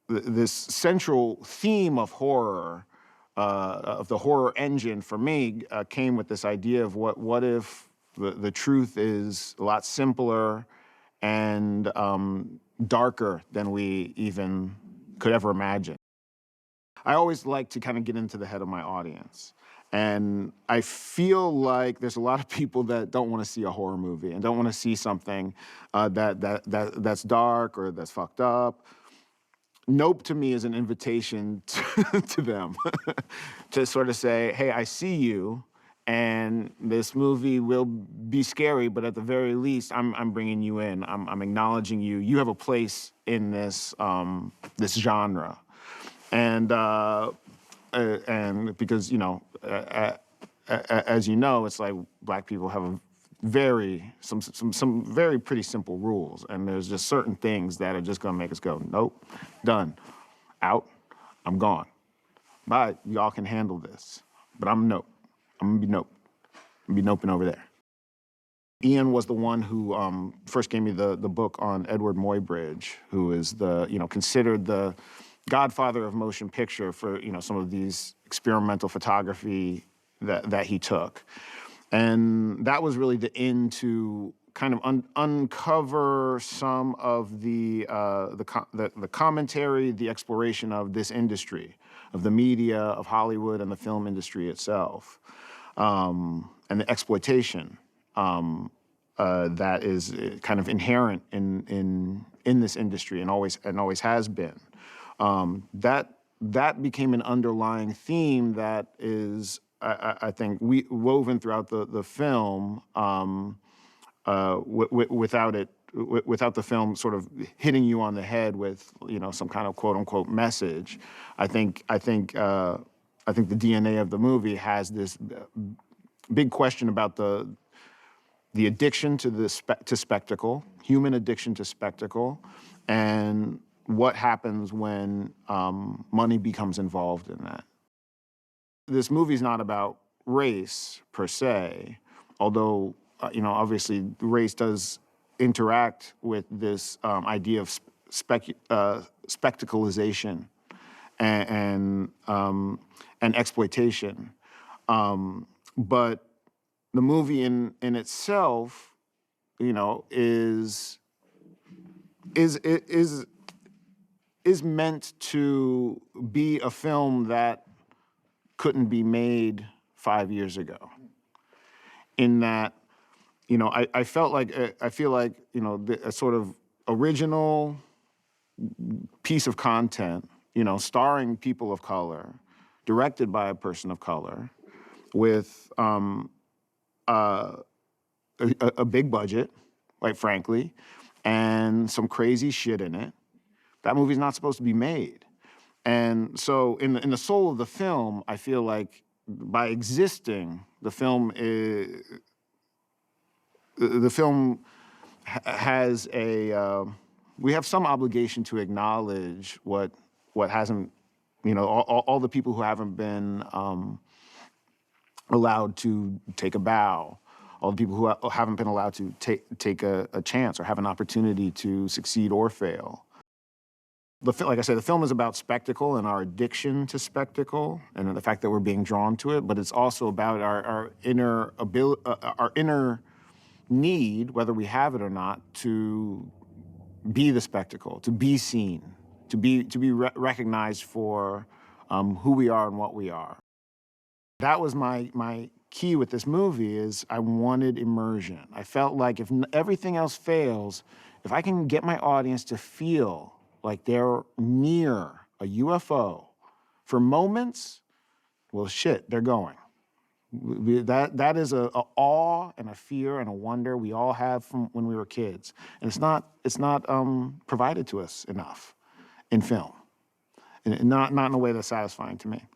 this central theme of horror, of the horror engine for me, came with this idea of what if the truth is a lot simpler and darker than we even could ever imagine. I always like to kind of get into the head of my audience. And I feel like there's a lot of people that don't want to see a horror movie and don't want to see something that's dark or that's fucked up. Nope to me is an invitation to them to sort of say, hey, I see you, and this movie will be scary, but at the very least, I'm bringing you in. I'm acknowledging you. You have a place in this this genre, and because as you know, it's like Black people have a some very pretty simple rules, and there's just certain things that are just gonna make us go, nope, done, out, I'm gone. Bye, y'all can handle this, but I'm nope. I'm gonna be nope. I'm gonna be noping over there. Ian was the one who first gave me the book on Edward Muybridge, who is considered the godfather of motion picture for some of these experimental photography that he took. And that was really the end to kind of uncover some of the commentary, the exploration of this industry, of the media, of Hollywood, and the film industry itself, and the exploitation that is kind of inherent in this industry and always has been. That became an underlying theme that is, I think, woven throughout the film, without the film sort of hitting you on the head with some kind of quote unquote message. I think the DNA of the movie has this big question about the addiction to spectacle, human addiction to spectacle, and what happens when money becomes involved in that. This movie's not about race per se, although obviously race does interact with this idea of spectacleization and exploitation. But the movie in itself, is meant to be a film that couldn't be made 5 years ago. In that, I feel like a sort of original piece of content, starring people of color, directed by a person of color, with a big budget, quite frankly, and some crazy shit in it. That movie's not supposed to be made. And so in the soul of the film, I feel like by existing, the film has we have some obligation to acknowledge what hasn't, all the people who haven't been allowed to take a bow, all the people who haven't been allowed to take a chance or have an opportunity to succeed or fail. Like I said, the film is about spectacle and our addiction to spectacle and the fact that we're being drawn to it, but it's also about our inner ability, our inner need, whether we have it or not, to be the spectacle, to be seen, to be recognized for who we are and what we are. That was my key with this movie, is I wanted immersion. I felt like if everything else fails, if I can get my audience to feel like they're near a UFO for moments, well, shit, they're going. That is a awe and a fear and a wonder we all have from when we were kids, and it's not provided to us enough in film, and not in a way that's satisfying to me.